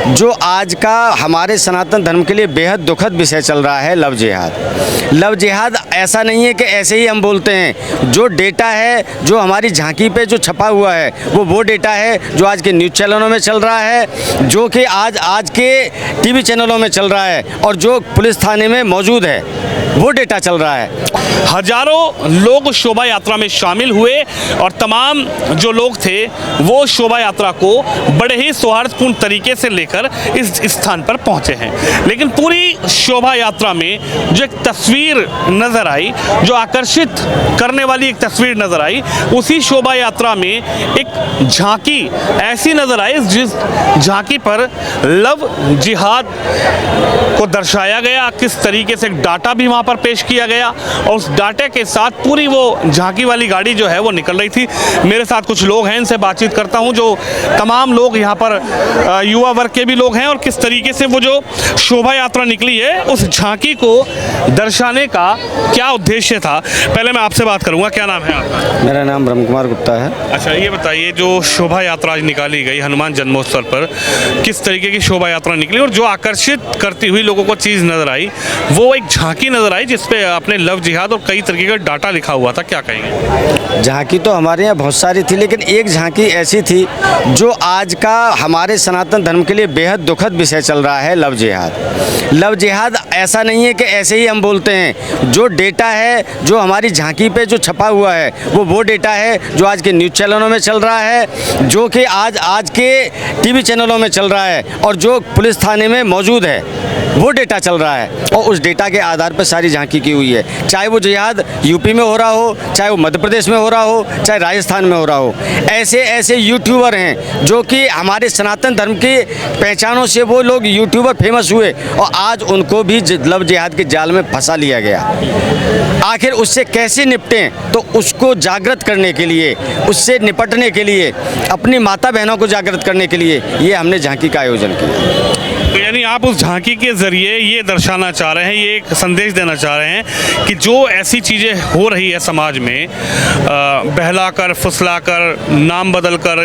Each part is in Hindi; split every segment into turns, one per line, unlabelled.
जो आज का हमारे सनातन धर्म के लिए बेहद दुखद विषय चल रहा है, लव जिहाद। लव जिहाद ऐसा नहीं है कि ऐसे ही हम बोलते हैं। जो डेटा है, जो हमारी झांकी पे जो छपा हुआ है, वो डेटा है जो आज के न्यूज़ चैनलों में चल रहा है, जो कि आज के टीवी चैनलों में चल रहा है, और जो पुलिस थाने में मौजूद है वो डेटा चल रहा है।
हजारों लोग शोभा यात्रा में शामिल हुए और तमाम जो लोग थे वो शोभा यात्रा को बड़े ही सौहार्दपूर्ण तरीके से लेकर इस स्थान पर पहुंचे हैं। लेकिन पूरी शोभा यात्रा में जो एक तस्वीर नजर आई, जो आकर्षित करने वाली एक तस्वीर नजर आई, उसी शोभा यात्रा में एक झांकी ऐसी नजर आई जिस झांकी पर लव जिहाद को दर्शाया गया। किस तरीके से डाटा भी वहाँ पर पेश किया गया और उस डाटे के साथ पूरी वो झांकी वाली गाड़ी जो है वो निकल रही थी। मेरे साथ कुछ लोग हैं, इनसे बातचीत करता हूँ। जो तमाम लोग यहाँ पर युवा वर्ग के भी लोग हैं और किस तरीके से वो जो शोभा यात्रा निकली है उस झांकी को दर्शाने का क्या उद्देश्य था। पहले मैं आपसे बात करूँगा, क्या नाम है आपका?
मेरा नाम ब्रह्म कुमार गुप्ता है।
अच्छा, ये बताइए, जो शोभा यात्रा आज निकाली गई हनुमान जन्मोत्सव पर, किस तरीके की शोभा यात्रा निकली और जो आकर्षित करती हुई लोगों को चीज़ नजर आई, वो एक झांकी नजर आई जिसपे अपने लव जिहाद और कई तरीके का डाटा लिखा हुआ था, क्या कहेंगे?
झांकी तो हमारे यहाँ बहुत सारी थी, लेकिन एक झांकी ऐसी थी जो आज का हमारे सनातन धर्म के लिए बेहद दुखद विषय चल रहा है, लव जिहाद। लव जिहाद ऐसा नहीं है कि ऐसे ही हम बोलते हैं। जो डेटा है, जो हमारी झांकी पे जो छपा हुआ है, वो डेटा है जो आज के न्यूज़ चैनलों में चल रहा है, जो कि आज के टीवी चैनलों में चल रहा है, और जो पुलिस थाने में मौजूद है वो डेटा चल रहा है, और उस डेटा के आधार पर सारी झांकी की हुई है। चाहे वो जिहाद यूपी में हो रहा हो, चाहे वो मध्य प्रदेश में हो रहा हो, चाहे राजस्थान में हो रहा हो। ऐसे यूट्यूबर हैं जो कि हमारे सनातन धर्म की पहचानों से वो लोग यूट्यूबर फेमस हुए, और आज उनको भी लव जिहाद के जाल में फंसा लिया गया। आखिर उससे कैसे निपटें, तो उसको जागृत करने के लिए, उससे निपटने के लिए, अपनी माता बहनों को जागृत करने के लिए ये हमने झांकी का आयोजन किया।
तो यानी आप उस झांकी के जरिए ये दर्शाना चाह रहे हैं, ये एक संदेश देना चाह रहे हैं कि जो ऐसी चीज़ें हो रही है समाज में, बहलाकर फुसलाकर, नाम बदलकर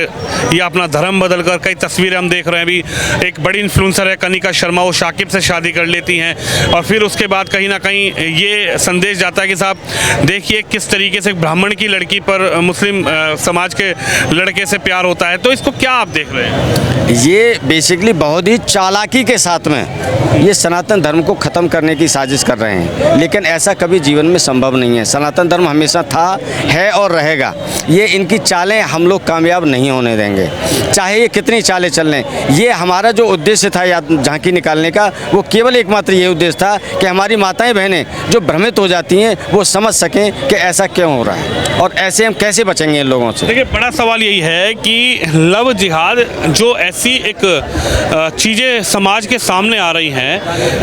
या अपना धर्म बदलकर, कई तस्वीरें हम देख रहे हैं। अभी एक बड़ी इन्फ्लुएंसर है कनिका शर्मा, वो शाकिब से शादी कर लेती हैं और फिर उसके बाद कहीं ना कहीं ये संदेश जाता है कि साहब देखिए किस तरीके से ब्राह्मण की लड़की पर मुस्लिम समाज के लड़के से प्यार होता है। तो इसको क्या आप देख रहे हैं?
ये बेसिकली बहुत ही चालाकी के साथ में ये सनातन धर्म को ख़त्म करने की साजिश कर रहे हैं, लेकिन ऐसा कभी जीवन में संभव नहीं है। सनातन धर्म हमेशा था, है और रहेगा। ये इनकी चालें हम लोग कामयाब नहीं होने देंगे, चाहे ये कितनी चालें चल लें। ये हमारा जो उद्देश्य था झांकी निकालने का, वो केवल एकमात्र ये उद्देश्य था कि हमारी माताएं बहनें जो भ्रमित हो जाती हैं वो समझ सकें कि ऐसा क्यों हो रहा है और ऐसे हम कैसे बचेंगे इन लोगों से।
देखिए, बड़ा सवाल यही है कि लव जिहाद जो ऐसी एक चीज़ें समाज के सामने आ रही हैं,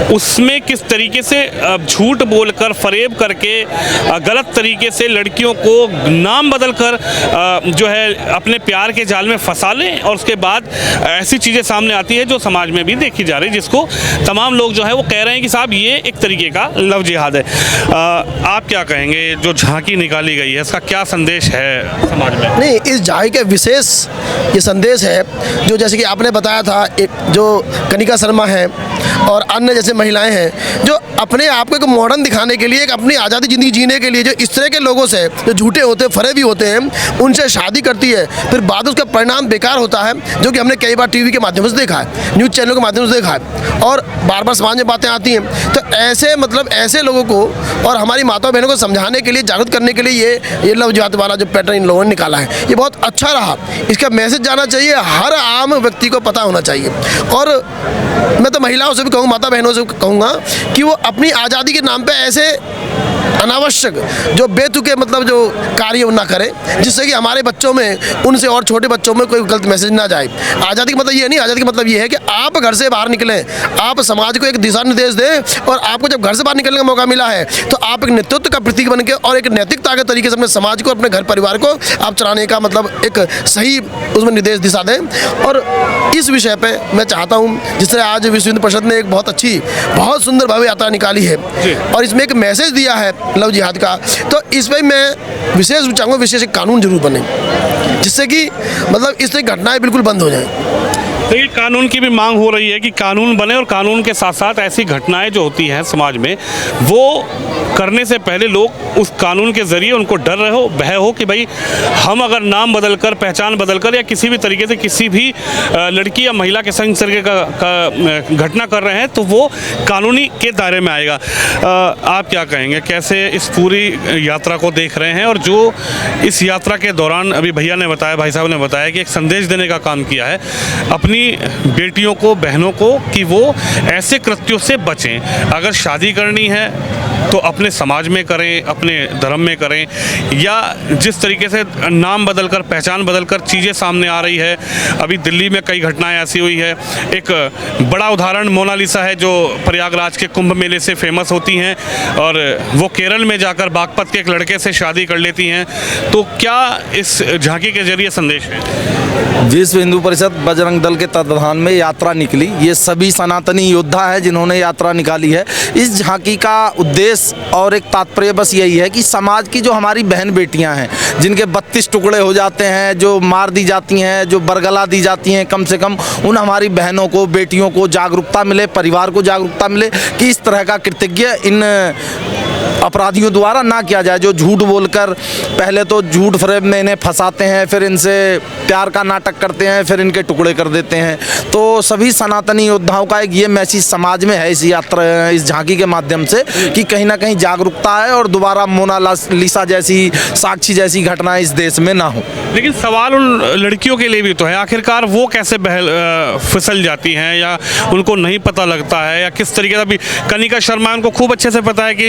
उसमें किस तरीके से झूठ बोलकर, फरेब करके, गलत तरीके से लड़कियों को नाम बदलकर जो है अपने प्यार के जाल में फंसा लें, और उसके बाद ऐसी चीज़ें सामने आती है जो समाज में भी देखी जा रही है, जिसको तमाम लोग जो है वो कह रहे हैं कि साहब ये एक तरीके का लव जिहाद है। आप क्या कहेंगे, जो झांकी निकाली गई है इसका क्या संदेश है समाज में?
नहीं, इस झांकी का विशेष ये संदेश है, जो जैसे कि आपने बताया था, जो कनिका शर्मा है और अन्य जैसे महिलाएं हैं जो अपने आप को एक मॉडर्न दिखाने के लिए, एक अपनी आज़ादी ज़िंदगी जीने के लिए जो इस तरह के लोगों से जो झूठे होते हैं, फरेबी होते हैं, उनसे शादी करती है, फिर बाद उसका परिणाम बेकार होता है, जो कि हमने कई बार टीवी के माध्यम से देखा है, न्यूज़ चैनलों के माध्यम से देखा है, और बार बार समाज में बातें आती हैं। तो ऐसे लोगों को और हमारी माता बहनों को समझाने के लिए, जागरूक करने के लिए ये लव जिहाद वाला जो पैटर्न इन लोगों ने निकाला है, ये बहुत अच्छा रहा। इसका मैसेज जाना चाहिए, हर आम व्यक्ति को पता होना चाहिए। और मैं तो महिलाओं से भी कहूँगा, माता बहनों से कहूँगा कि वो अपनी आज़ादी के नाम पे ऐसे अनावश्यक जो बेतुके जो कार्य ना करें, जिससे कि हमारे बच्चों में, उनसे और छोटे बच्चों में कोई गलत मैसेज ना जाए। आज़ादी का मतलब ये नहीं, आज़ादी का मतलब ये है कि आप घर से बाहर निकलें, आप समाज को एक दिशा निर्देश दें, और आपको जब घर से बाहर निकलने का मौका मिला है तो आप एक नेतृत्व का प्रतीक बन के और एक नैतिकता के तरीके से अपने समाज को, अपने घर परिवार को आप चलाने का एक सही उसमें निर्देश दिशा दें। और इस विषय पर मैं चाहता हूँ, जिस तरह आज विश्व हिंदू परिषद ने एक बहुत अच्छी, बहुत सुंदर भव्य यात्रा निकाली है और इसमें एक मैसेज दिया है लव जिहाद का, तो इस पर मैं विशेष चाहूँगा, विशेष एक कानून जरूर बने, जिससे कि इस तरह की घटनाएं बिल्कुल बंद हो जाएं।
देखिए, कानून की भी मांग हो रही है कि कानून बने और कानून के साथ साथ ऐसी घटनाएं जो होती हैं समाज में, वो करने से पहले लोग उस कानून के जरिए उनको डर रहे हो, भय हो कि भाई हम अगर नाम बदलकर, पहचान बदलकर या किसी भी तरीके से किसी भी लड़की या महिला के संग इस तरीके का घटना कर रहे हैं तो वो कानूनी के दायरे में आएगा। आप क्या कहेंगे, कैसे इस पूरी यात्रा को देख रहे हैं? और जो इस यात्रा के दौरान अभी भैया ने बताया, भाई साहब ने बताया कि एक संदेश देने का काम किया है अपनी बेटियों को, बहनों को, कि वो ऐसे कृत्यों से बचें। अगर शादी करनी है तो अपने समाज में करें, अपने धर्म में करें, या जिस तरीके से नाम बदलकर, पहचान बदलकर चीज़ें सामने आ रही है। अभी दिल्ली में कई घटनाएं ऐसी हुई है। एक बड़ा उदाहरण मोनालिसा है जो प्रयागराज के कुंभ मेले से फेमस होती हैं और वो केरल में जाकर बागपत के एक लड़के से शादी कर लेती हैं। तो क्या इस झांकी के जरिए संदेश है?
विश्व हिंदू परिषद बजरंग दल के तत्वाधान में यात्रा निकली। ये सभी सनातनी योद्धा है जिन्होंने यात्रा निकाली है। इस झांकी का उद्देश्य और एक तात्पर्य बस यही है कि समाज की जो हमारी बहन बेटियां हैं, जिनके 32 टुकड़े हो जाते हैं, जो मार दी जाती हैं, जो बरगला दी जाती हैं, कम से कम उन हमारी बहनों को, बेटियों को जागरूकता मिले, परिवार को जागरूकता मिले कि इस तरह का कृतज्ञ इन अपराधियों द्वारा ना किया जाए, जो झूठ बोलकर पहले तो झूठ फ्रेम में इन्हें फंसाते हैं, फिर इनसे प्यार का नाटक करते हैं, फिर इनके टुकड़े कर देते हैं। तो सभी सनातनी योद्धाओं का एक ये मैसेज समाज में है इस यात्रा, इस झांकी के माध्यम से, कि कहीं ना कहीं जागरूकता है और दोबारा मोनालिसा जैसी, साक्षी जैसी घटनाएं इस देश में ना हो।
लेकिन सवाल उन लड़कियों के लिए भी तो है, आखिरकार वो कैसे फिसल जाती हैं या उनको नहीं पता लगता है, या किस तरीके से। अभी कनिका शर्मा, उनको खूब अच्छे से पता है कि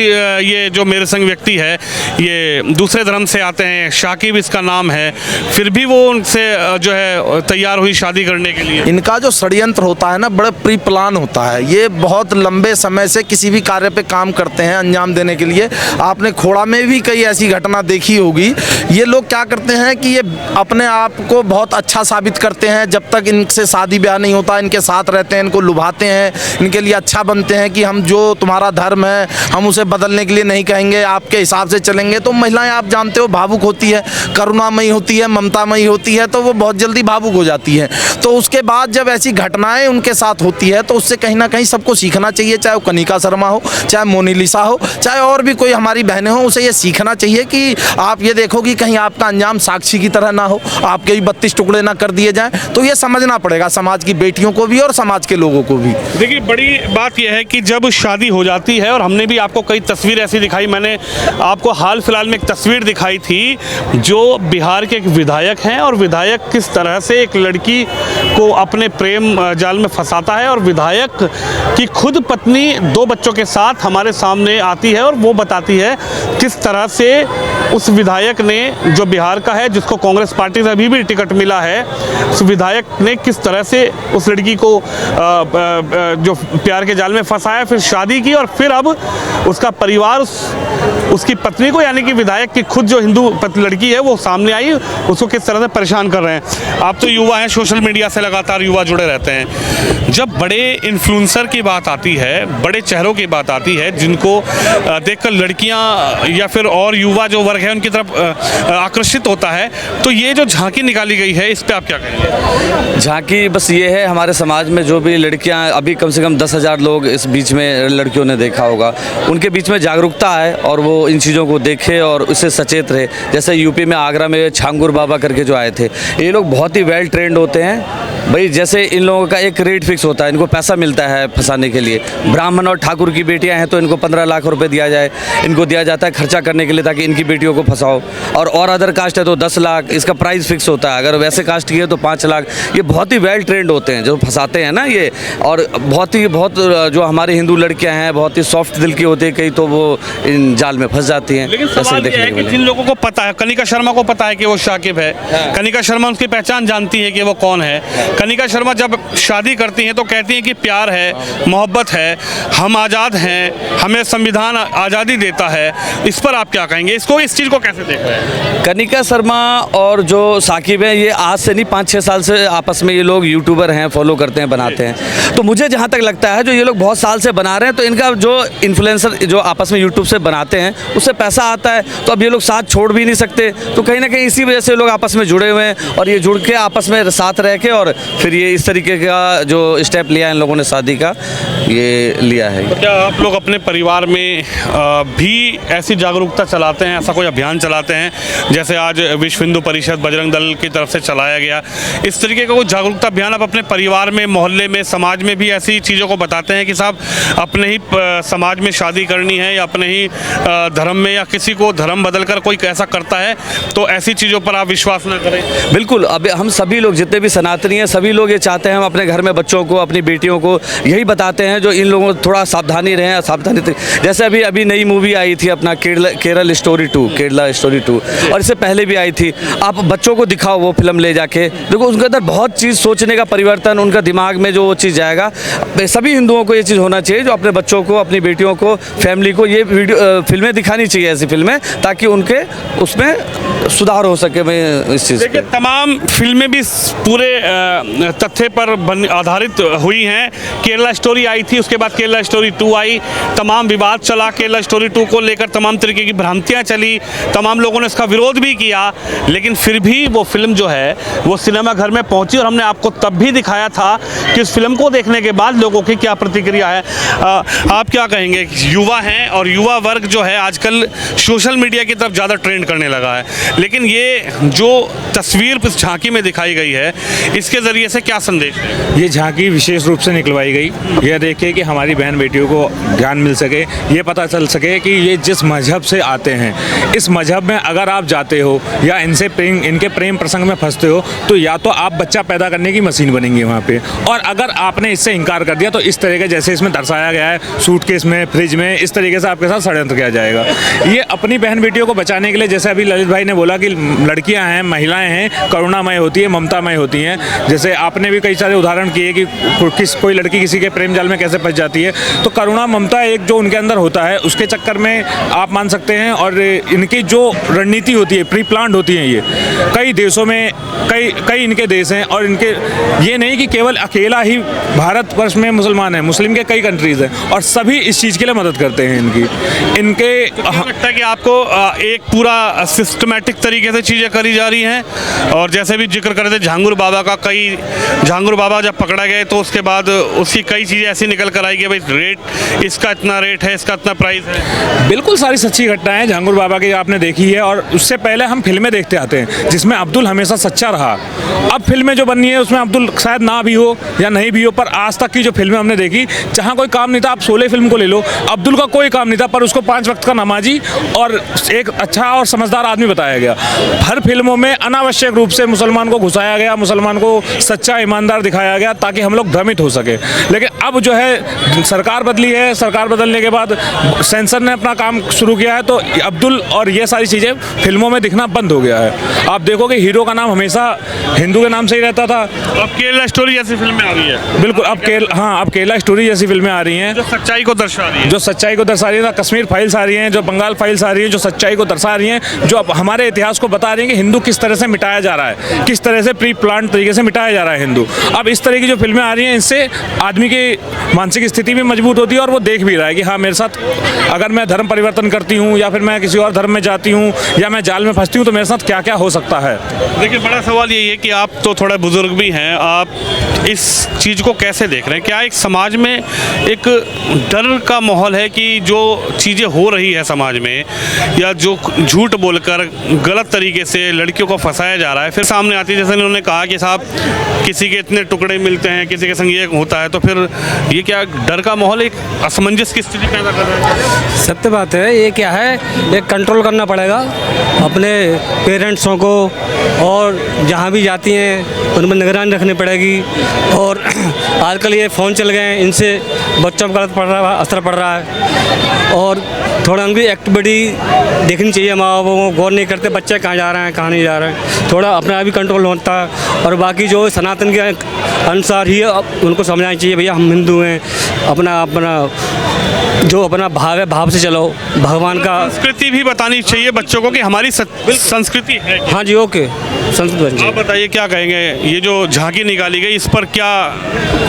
ये जो मेरे संग व्यक्ति है ये दूसरे धर्म से आते हैं, शाकिब इसका नाम है, फिर भी वो उनसे जो है तैयार हुई शादी करने के लिए।
इनका जो षड्यंत्र होता है ना, बड़ा प्री प्लान होता है। ये बहुत लंबे समय से किसी भी कार्य पे काम करते हैं अंजाम देने के लिए। आपने खोड़ा में भी कई ऐसी घटना देखी होगी। ये लोग क्या करते हैं कि ये अपने आप को बहुत अच्छा साबित करते हैं। जब तक इनसे शादी ब्याह नहीं होता, इनके साथ रहते हैं, इनको लुभाते हैं, इनके लिए अच्छा बनते हैं कि हम जो तुम्हारा धर्म है हम उसे बदलने के लिए नहीं कहेंगे, आपके हिसाब से चलेंगे। तो महिलाएं आप जानते हो भावुक होती है, करुणामयी होती है, ममतामयी होती है, तो वो बहुत जल्दी भावुक हो जाती है। तो उसके बाद जब ऐसी घटनाएं उनके साथ होती है तो उससे कहीं ना कहीं सबको सीखना चाहिए, चाहे वो कनिका शर्मा हो, चाहे मोनालिसा हो, चाहे और भी कोई हमारी बहनें हो, उसे ये सीखना चाहिए कि आप ये देखो कि कहीं आपका अंजाम साक्षी की तरह ना हो, आपके भी 32 टुकड़े ना कर दिए जाएं। तो ये समझना पड़ेगा समाज की बेटियों को भी और समाज के लोगों को भी।
देखिए, बड़ी बात यह है कि जब शादी हो जाती है, और हमने भी आपको कई तस्वीर ऐसी दिखाई, मैंने आपको हाल फिलहाल में एक तस्वीर दिखाई थी जो बिहार के एक विधायक हैं, और विधायक किस तरह से एक लड़की को अपने प्रेम जाल में फंसाता है, और विधायक की खुद पत्नी 2 बच्चों के साथ हमारे सामने आती है और वो बताती है किस तरह से उस विधायक ने, जो बिहार का है, जिसको कांग्रेस पार्टी से अभी भी टिकट मिला है, उस विधायक ने किस तरह से उस लड़की को जो प्यार के जाल में फंसाया, फिर शादी की, और फिर अब उसका परिवार उसकी पत्नी को, यानी कि विधायक की खुद जो हिंदू लड़की है वो सामने आई, उसको किस तरह से परेशान कर रहे हैं। आप तो युवा हैं, सोशल मीडिया से लगातार युवा जुड़े रहते हैं। जब बड़े इन्फ्लुएंसर की बात आती है, बड़े चेहरों की बात आती है, जिनको देखकर लड़कियां या फिर और युवा जो वर्ग है उनकी तरफ आकर्षित होता है, तो ये जो झांकी निकाली गई है, इस पर आप क्या कहेंगे?
झांकी बस ये है, हमारे समाज में जो भी लड़कियां, अभी कम से कम 10,000 लोग इस बीच में लड़कियों ने देखा होगा, उनके बीच में जागरूकता है और वो इन चीज़ों को देखे और उससे सचेत रहे। जैसे यूपी में आगरा में छांगुर बाबा करके जो आए थे, ये लोग बहुत ही वेल ट्रेंड होते हैं भाई। जैसे इन लोगों का एक रेट फिक्स होता है, इनको पैसा मिलता है फंसाने के लिए। ब्राह्मण और ठाकुर की बेटियां हैं तो इनको 15 लाख रुपए दिया जाए, इनको दिया जाता है खर्चा करने के लिए ताकि इनकी बेटियों को फंसाओ। और अदर कास्ट है तो 10 लाख इसका प्राइस फिक्स होता है। अगर वैसे कास्ट की है तो 5 लाख। ये बहुत ही वेल ट्रेंड होते हैं जो फंसाते हैं ना ये। और बहुत जो हमारी हिंदू लड़कियां हैं बहुत ही सॉफ्ट दिल की होती है, कई तो वो इन जाल में फंस जाती हैं।
लेकिन सवाल ये है कि जिन लोगों को पता है, कनिका शर्मा को पता है कि वो शाकिब है, कनिका शर्मा उसकी पहचान जानती है कि वो कौन है। कनिका शर्मा जब शादी करती हैं तो कहती हैं कि प्यार है, मोहब्बत है, हम आज़ाद हैं, हमें संविधान आज़ादी देता है। इस पर आप क्या कहेंगे? इसको, इस चीज़ को कैसे देख रहे हैं?
कनिका शर्मा और जो साकिब हैं, ये आज से नहीं 5-6 साल से आपस में ये लोग यूट्यूबर हैं, फॉलो करते हैं, बनाते हैं। तो मुझे जहाँ तक लगता है जो ये लोग बहुत साल से बना रहे हैं, तो इनका जो इन्फ्लुएंसर जो आपस में यूट्यूब से बनाते हैं उससे पैसा आता है, तो अब ये लोग साथ छोड़ भी नहीं सकते। तो कहीं ना कहीं इसी वजह से लोग आपस में जुड़े हुए हैं और ये जुड़ के आपस में साथ रह के और फिर ये इस तरीके का जो स्टेप लिया इन लोगों ने शादी का, ये लिया है।
क्या आप लोग अपने परिवार में भी ऐसी जागरूकता चलाते हैं, ऐसा कोई अभियान चलाते हैं जैसे आज विश्व हिंदू परिषद बजरंग दल की तरफ से चलाया गया, इस तरीके का कोई जागरूकता अभियान आप अपने परिवार में, मोहल्ले में, समाज में भी ऐसी चीज़ों को बताते हैं कि साहब अपने ही समाज में शादी करनी है या अपने ही धर्म में, या किसी को धर्म बदल कर कोई ऐसा करता है तो ऐसी चीज़ों पर आप विश्वास न करें?
बिल्कुल, अब हम सभी लोग जितने भी सनातनी हैं सभी लोग ये चाहते हैं हम अपने घर में बच्चों को, अपनी बेटियों को यही बताते हैं जो इन लोगों को थोड़ा सावधानी रहें, सावधानी। जैसे अभी नई मूवी आई थी अपना केरला स्टोरी 2, और इससे पहले भी आई थी। आप बच्चों को दिखाओ वो फिल्म ले जाके, देखो उनके अंदर बहुत चीज़ सोचने का परिवर्तन, उनका दिमाग में जो वो चीज़ जाएगा। सभी हिंदुओं को ये चीज़ होना चाहिए जो अपने बच्चों को, अपनी बेटियों को, फैमिली को ये वीडियो फिल्में दिखानी चाहिए, ऐसी फिल्में, ताकि उनके उसमें सुधार हो सके। मैं इस चीज़
देखिए तमाम फिल्में भी पूरे तथ्य पर आधारित हुई हैं। केरला स्टोरी आई थी, उसके बाद केरला स्टोरी 2 आई, तमाम विवाद चला केरला स्टोरी 2 को लेकर, तमाम तरीके की भ्रांतियां चली, तमाम लोगों ने इसका विरोध भी किया, लेकिन फिर भी वो फिल्म जो है वो सिनेमा घर में पहुंची और हमने आपको तब भी दिखाया था कि उस फिल्म को देखने के बाद लोगों की क्या प्रतिक्रिया है। आप क्या कहेंगे? युवा हैं और युवा वर्ग जो है आजकल सोशल मीडिया की तरफ ज़्यादा ट्रेंड करने लगा है, लेकिन ये जो तस्वीर इस झांकी में दिखाई गई है इसके ज़रिए से क्या संदेश है?
ये झांकी विशेष रूप से निकलवाई गई, यह देख के कि हमारी बहन बेटियों को ज्ञान मिल सके, ये पता चल सके कि ये जिस मजहब से आते हैं, इस मजहब में अगर आप जाते हो या इनके प्रेम प्रसंग में फंसते हो तो या तो आप बच्चा पैदा करने की मशीन बनेंगे वहाँ पे, और अगर आपने इससे इनकार कर दिया तो इस तरह के जैसे इसमें दर्शाया गया है सूटकेस में, फ्रिज में, इस तरीके से आपके साथ षड्यंत्र किया जाएगा। ये अपनी बहन बेटियों को बचाने के लिए, जैसे अभी ललित भाई ने बोला कि लड़कियाँ हैं, महिलाएँ हैं, करुणामय होती है, ममतामय होती हैं, जैसे आपने भी कई सारे उदाहरण किए कि कोई लड़की किसी के प्रेम जाल में कैसे फंस जाती है, तो करुणा ममता एक जो उनके अंदर होता है उसके चक्कर में आप मान सकते हैं। और इनकी जो रणनीति होती है, प्री प्लान्ड होती है, ये कई देशों में कई इनके देश हैं, और इनके ये नहीं कि केवल अकेला ही भारतवर्ष में मुसलमान है, मुस्लिम के कई कंट्रीज़ हैं और सभी इस चीज़ के लिए मदद करते हैं इनके
लगता है कि आपको एक पूरा सिस्टमेटिक तरीके से चीज़ें करी जा रही हैं। और जैसे भी जिक्र कर रहे थे झांगुर बाबा का, झांगुर बाबा जब पकड़ा गए तो उसके बाद उसकी कई चीज़ें ऐसी निकल कर आई कि भाई रेट, इसका इतना रेट है, इसका इतना प्राइस है।
बिल्कुल सारी सच्ची घटनाएं झांगुर बाबा की आपने देखी है, और उससे पहले हम फिल्में देखते आते हैं जिसमें अब्दुल हमेशा सच्चा रहा। अब फिल्में जो बननी है उसमें अब्दुल शायद ना भी हो या नहीं भी हो, पर आज तक की जो फिल्में हमने देखी जहाँ कोई काम नहीं था, आप शोले फिल्म को ले लो, अब्दुल का कोई काम नहीं था पर उसको 5 वक्त का नमाजी और एक अच्छा और समझदार आदमी बताया गया। हर फिल्मों में अनावश्यक रूप से मुसलमान को घुसाया गया, मुसलमान को सच्चा ईमानदार दिखाया गया ताकि हम लोग भ्रमित हो सके। लेकिन अब जो है सरकार बदली है, सरकार बदलने के बाद सेंसर ने अपना काम शुरू किया है, तो अब्दुल और ये सारी चीज़ें फिल्मों में दिखना बंद हो गया है। आप देखोगे हीरो का नाम हमेशा हिंदू के नाम से ही रहता था।
अब केरला स्टोरी जैसी फिल्में आ रही है।
बिल्कुल, अब केरला स्टोरी जैसी फिल्में आ रही हैं
जो सच्चाई को दर्शा रही है,
जो सच्चाई को दर्शा रही है। कश्मीर फाइल्स आ रही हैं, जो बंगाल फाइल्स आ रही हैं, जो सच्चाई को दर्शा रही हैं, जो अब हमारे इतिहास को बता रही हैं कि हिंदू किस तरह से मिटाया जा रहा है, किस तरह से प्री प्लान तरीके से मिटाया जा रहा है हिंदू। अब इस तरह की जो फिल्में आ रही हैं इससे आदमी की मानसिक स्थिति भी मजबूत होती है और वो देख भी रहा है कि हाँ मेरे साथ अगर मैं धर्म परिवर्तन करती हूँ या फिर मैं किसी और धर्म में जाती हूँ या मैं जाल में फंसती हूँ तो मेरे साथ क्या क्या हो सकता है।
देखिए बड़ा सवाल यही है कि आप तो थोड़े बुजुर्ग भी हैं, आप इस चीज़ को कैसे देख रहे हैं? क्या एक समाज में एक डर का माहौल है कि जो चीज़ें हो रही है समाज में, या जो झूठ बोलकर गलत तरीके से लड़कियों को फंसाया जा रहा है, फिर सामने आती है जैसे उन्होंने कहा कि साहब किसी के इतने टुकड़े मिलते हैं, किसी के संग ये होता है, तो फिर ये क्या डर का माहौल एक असमंजस की स्थिति पैदा कर रहा है?
सत्य बात है, ये क्या है, एक कंट्रोल करना पड़ेगा अपने पेरेंट्सों को, और जहाँ भी जाती हैं उन पर निगरानी रखनी पड़ेगी। और आजकल ये फ़ोन चल गए हैं, इनसे बच्चों पर गलत असर पड़ रहा है, और थोड़ा उनकी एक्टिविटी देखनी चाहिए। माँ बापों को गौर नहीं करते बच्चे कहाँ जा रहे हैं, कहाँ नहीं जा रहे हैं, थोड़ा अपना भी कंट्रोल होता है। और बाकी जो सनातन के अनुसार ही उनको समझाना चाहिए, भैया हम हिंदू हैं, अपना जो अपना भाव है भाव से चलो, भगवान का।
संस्कृति भी बतानी चाहिए बच्चों को कि हमारी संस्कृति है क्या?
हाँ जी, ओके, संस्कृत
आप बताइए क्या कहेंगे, ये जो झांकी निकाली गई इस पर क्या?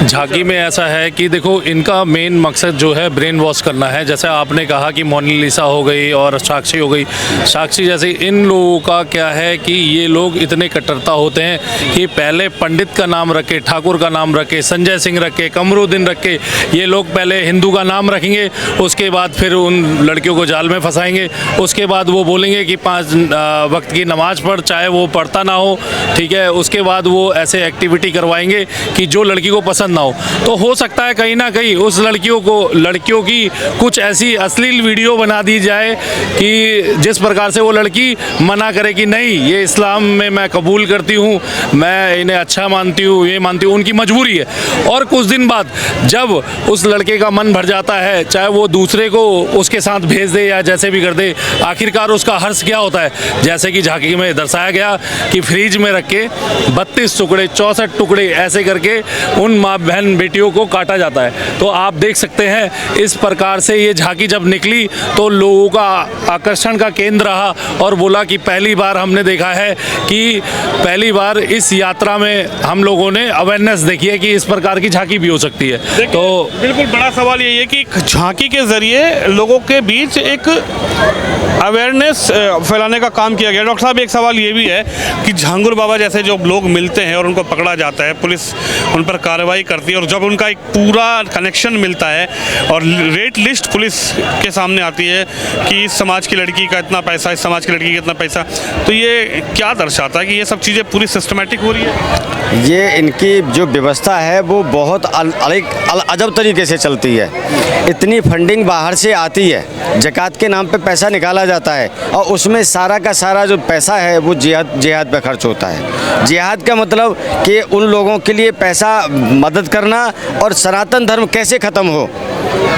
झांकी में ऐसा है कि देखो, इनका मेन मकसद जो है ब्रेन वॉश करना है। जैसे आपने कहा कि मोनालिसा हो गई और साक्षी हो गई, साक्षी जैसे इन लोगों का क्या है कि ये लोग इतने कट्टरता होते हैं कि पहले पंडित का नाम रखे, ठाकुर का नाम रखे, संजय सिंह रखे, कमरुद्दीन रखे। ये लोग पहले हिंदू का नाम रखेंगे, उसके बाद फिर उन लड़कियों को जाल में फंसाएंगे, उसके बाद वो बोलेंगे कि 5 वक्त की नमाज पढ़, चाहे वो पढ़ता ना हो, ठीक है। उसके बाद वो ऐसे एक्टिविटी करवाएंगे कि जो लड़की को पसंद ना हो। तो हो सकता है कहीं ना कहीं उस लड़कियों की कुछ ऐसी अश्लील वीडियो बना दी जाए कि जिस प्रकार से वो लड़की मना करे कि नहीं, ये इस्लाम में मैं कबूल करती हूँ, मैं इन्हें अच्छा मानती हूँ, ये मानती हूँ, उनकी मजबूरी है। और कुछ दिन बाद जब उस लड़के का मन भर जाता है, चाहे वो दूसरे को उसके साथ भेज दे या जैसे भी कर दे, आखिरकार उसका हर्ष क्या होता है, जैसे कि झांकी में दर्शाया गया कि फ्रिज में रख के 32 टुकड़े, 64 टुकड़े ऐसे करके उन माँ बहन बेटियों को काटा जाता है। तो आप देख सकते हैं इस प्रकार से ये झांकी जब निकली तो लोगों का आकर्षण का केंद्र रहा और बोला कि पहली बार हमने देखा है कि पहली बार इस यात्रा में हम लोगों ने अवेयरनेस देखी है कि इस प्रकार की झांकी भी हो सकती है।
तो बिल्कुल बड़ा सवाल यही है कि झांकी के जरिए लोगों के बीच एक अवेयरनेस फैलाने का काम किया गया। डॉक्टर साहब, एक सवाल ये भी है कि झांगुर बाबा जैसे जो लोग मिलते हैं और उनको पकड़ा जाता है, पुलिस उन पर कार्रवाई करती है और जब उनका एक पूरा कनेक्शन मिलता है और रेट लिस्ट पुलिस के सामने आती है कि इस समाज की लड़की का इतना पैसा, इस समाज की लड़की का इतना पैसा, तो ये क्या दर्शाता है कि ये सब चीज़ें पूरी सिस्टमेटिक हो रही है?
ये इनकी जो व्यवस्था है वो बहुत अजब तरीके से चलती है। इतनी फंडिंग बाहर से आती है, ज़कात के नाम पे पैसा निकाला जाता है और उसमें सारा का सारा जो पैसा है वो जिहाद पे खर्च होता है। जिहाद का मतलब कि उन लोगों के लिए पैसा मदद करना और सनातन धर्म कैसे ख़त्म हो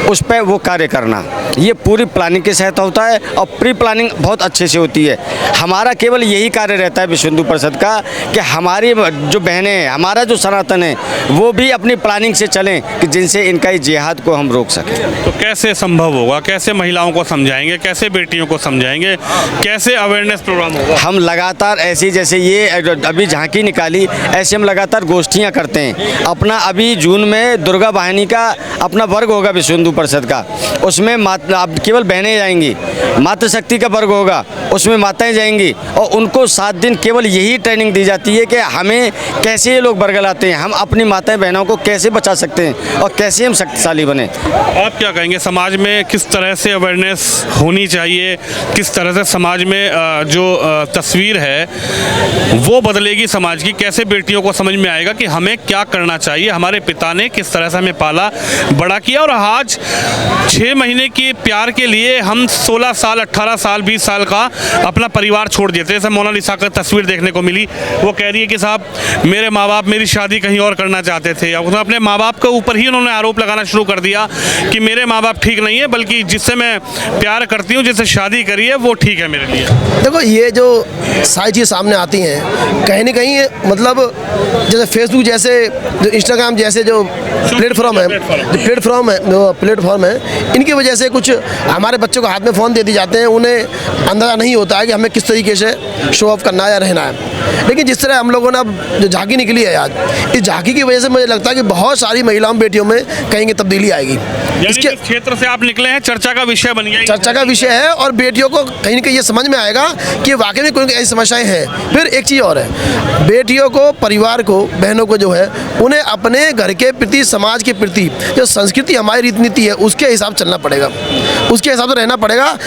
उस पर वो कार्य करना, ये पूरी प्लानिंग के सहायता होता है और प्री प्लानिंग बहुत अच्छे से होती है। हमारा केवल यही कार्य रहता है विश्व हिंदू परिषद का कि हमारी जो बहनें हैं, हमारा जो सनातन है, वो भी अपनी प्लानिंग से चलें कि जिनसे इनका इस जिहाद को हम रोक सकें।
तो कैसे संभव होगा, कैसे महिलाओं को समझाएंगे, कैसे बेटियों को समझाएंगे, कैसे अवेयरनेस प्रोग्राम होगा?
हम लगातार ऐसी, जैसे ये अभी झांकी निकाली, ऐसे हम लगातार गोष्ठियाँ करते हैं। अपना अभी जून में दुर्गा वाहिनी का अपना वर्ग होगा विश्व हिंदू परिषद का, उसमें अब केवल बहनें जाएंगी। मातृशक्ति का वर्ग होगा, उसमें माताएं जाएंगी और उनको 7 दिन केवल यही ट्रेनिंग दी जाती है कि हमें कैसे ये लोग बरगलाते हैं, हम अपनी माताएं बहनों को कैसे बचा सकते हैं और कैसे हम शक्तिशाली बने।
आप क्या कहेंगे, समाज में किस तरह से अवेयरनेस होनी चाहिए, किस तरह से समाज में जो तस्वीर है वो बदलेगी समाज की, कैसे बेटियों को समझ में आएगा कि हमें क्या करना चाहिए, हमारे पिता ने किस तरह से हमें पाला बड़ा किया और आज 6 महीने के प्यार के लिए हम 16 साल, 18 साल, 20 साल का अपना परिवार छोड़ देते हैं। जैसे मोनालिसा का तस्वीर देखने को मिली, वो कह रही है कि साहब मेरे माँ बाप मेरी शादी कहीं और करना चाहते थे। अब अपने माँ बाप के ऊपर ही उन्होंने आरोप लगाना शुरू कर दिया कि मेरे माँ बाप ठीक नहीं है, बल्कि जिससे मैं प्यार करती हूँ, जिससे शादी करी है, वो ठीक है मेरे लिए।
देखो, ये जो सारी चीज़ सामने आती हैं कहीं ना कहीं, मतलब जैसे फेसबुक जैसे, जो इंस्टाग्राम जैसे जो प्लेटफॉर्म है, इनकी वजह से कुछ हमारे बच्चों को हाथ में फ़ोन दे दिए जाते हैं, उन्हें अंदाज़ा नहीं होता है कि हमें किस तरीके से शो ऑफ करना है या रहना है। लेकिन जिस तरह हम लोगों ने अब जो झांकी निकली है आज, इस झांकी की वजह से मुझे लगता है कि बहुत सारी महिलाओं बेटियों में कहीं तब्दीली आएगी।
इसके क्षेत्र से आप निकले हैं, चर्चा का विषय बन गया,
चर्चा का विषय है और बेटियों को कहीं ना कहीं ये समझ में आएगा कि वाकई में कोई ऐसी समस्याएं हैं। फिर एक चीज़ और है, बेटियों को, परिवार को, बहनों को जो है, उन्हें अपने घर के प्रति, समाज के प्रति जो संस्कृति हमारी रीति नीति है उसके हिसाब चलना पड़ेगा, उसके हिसाब से रहना पड़ेगा।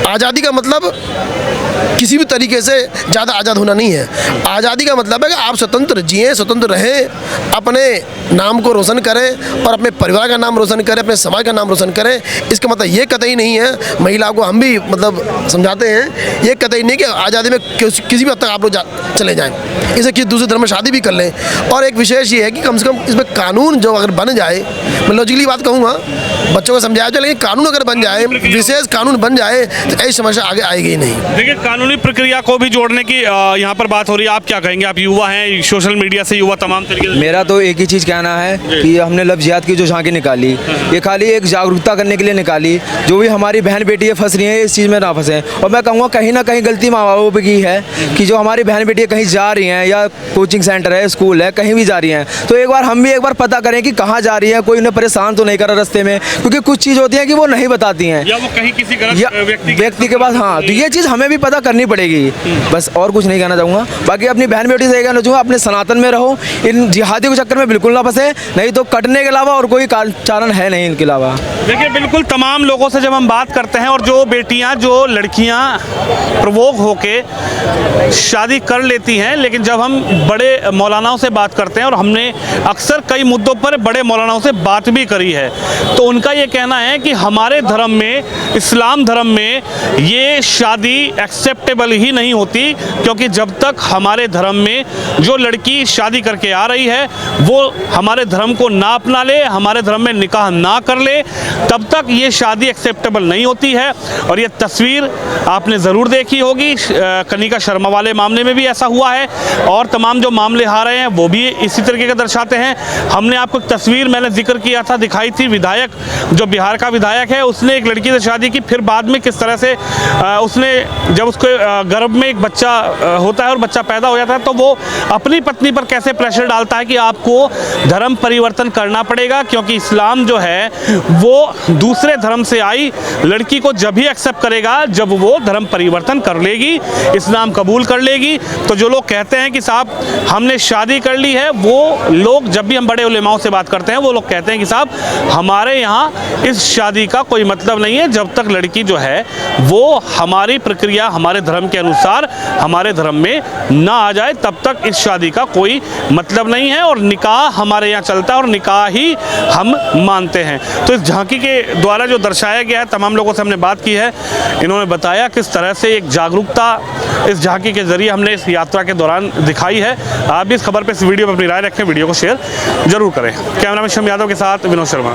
आज़ादी का मतलब किसी भी तरीके से ज़्यादा आज़ाद होना नहीं है। आज़ादी का मतलब है कि आप स्वतंत्र जिएं, स्वतंत्र रहें, अपने नाम को रोशन करें और अपने परिवार का नाम रोशन करें, अपने समाज का नाम रोशन करें। इसका मतलब ये कतई नहीं है, महिला को हम भी मतलब समझाते हैं, ये कतई नहीं कि आज़ादी में किसी भी हद तक आप लोग चले जाएँ, इसे किसी दूसरे धर्म में शादी भी कर लें। और एक विशेष ये है कि कम से कम इसमें कानून जो अगर बन जाए, मैं लॉजिकली बात कहूँगा, बच्चों को समझाया जाए, लेकिन कानून अगर बन जाए, विशेष कानून बन जाए, तो ऐसी समस्या आगे आएगी ही नहीं।
देखिए, कानूनी प्रक्रिया को भी जोड़ने की यहाँ पर बात हो रही है। आप क्या कहेंगे? आप युवा हैं, सोशल मीडिया से युवा तमाम तरीके से।
मेरा तो एक ही चीज़ कहना है कि हमने लव जिहाद की जो झांकी निकाली, ये खाली एक जागरूकता करने के लिए निकाली। जो भी हमारी बहन बेटियाँ फंस रही हैं इस चीज़ में ना फंसें। और मैं कहूँगा कहीं ना कहीं गलती माँ बापों की है कि जो हमारी बहन बेटियाँ कहीं जा रही हैं, या कोचिंग सेंटर है, स्कूल है, कहीं भी जा रही हैं, तो एक बार हम भी एक बार पता करें कि कहाँ जा रही हैं, कोई उन्हें परेशान तो नहीं कर रहा रास्ते में, क्योंकि कुछ चीज़ होती है कि वो नहीं बताती हैं,
या वो कहीं किसी गलत
व्यक्ति के पास। हाँ, तो ये चीज़ हमें भी पता करनी पड़ेगी। बस और कुछ नहीं कहना चाहूँगा। बाकी अपनी बहन बेटी से कहना चाहूँगा, अपने सनातन में रहो, इन जिहादी के चक्कर में बिल्कुल ना फंसे, नहीं तो कटने के अलावा और कोई चारण है नहीं इनके अलावा।
देखिए, बिल्कुल तमाम लोगों से जब हम बात करते हैं, और जो बेटियां, जो लड़कियां प्रवोक होके शादी कर लेती हैं, लेकिन जब हम बड़े मौलानाओं से बात करते हैं, और हमने अक्सर कई मुद्दों पर बड़े मौलानाओं से बात भी करी है, तो उनका ये कहना है कि हमारे धर्म में, इस्लाम धर्म में, ये शादी एक्सेप्टेबल ही नहीं होती, क्योंकि जब तक हमारे धर्म में जो लड़की शादी करके आ रही है वो हमारे धर्म को ना अपना ले, हमारे धर्म में निकाह ना कर ले, तब तक ये शादी एक्सेप्टेबल नहीं होती है। और ये तस्वीर आपने ज़रूर देखी होगी, कनिका शर्मा वाले मामले में भी ऐसा हुआ है, और तमाम जो मामले आ रहे हैं वो भी इसी तरीके का दर्शाते हैं। हमने आपको एक तस्वीर मैंने जिक्र किया था, दिखाई थी, विधायक जो बिहार का विधायक है, उसने एक लड़की से शादी की, फिर बाद में किस तरह से उसने, जब उसके गर्भ में एक बच्चा होता है और बच्चा पैदा हो जाता है, तो वो अपनी पत्नी पर कैसे प्रेशर डालता है कि आपको धर्म परिवर्तन करना पड़ेगा, क्योंकि इस्लाम जो है वो दूसरे धर्म से आई लड़की को जब भी एक्सेप्ट करेगा जब वो धर्म परिवर्तन कर लेगी, इस्लाम कबूल कर लेगी। तो जो लोग कहते हैं कि साहब हमने शादी कर ली है, वो लोग, जब भी हम बड़े उलेमाओं से बात करते हैं, वो लोग कहते हैं कि साहब हमारे यहाँ इस शादी का कोई मतलब नहीं है, जब तक लड़की जो है वो हमारी प्रक्रिया, हमारे धर्म के अनुसार हमारे धर्म में ना आ जाए, तब तक इस शादी का कोई मतलब नहीं है, और निकाह हमारे यहाँ चलता है और निकाह ही हम मानते हैं। तो इस झांकी के द्वारा जो दर्शाया गया है, तमाम लोगों से हमने बात की है, इन्होंने बताया किस तरह से एक जागरूकता इस झांकी के जरिए हमने इस यात्रा के दौरान दिखाई है। आप भी इस खबर पर, इस वीडियो पर अपनी राय रखें, वीडियो को शेयर जरूर करें। कैमरामैन शम यादव के साथ विनोद शर्मा।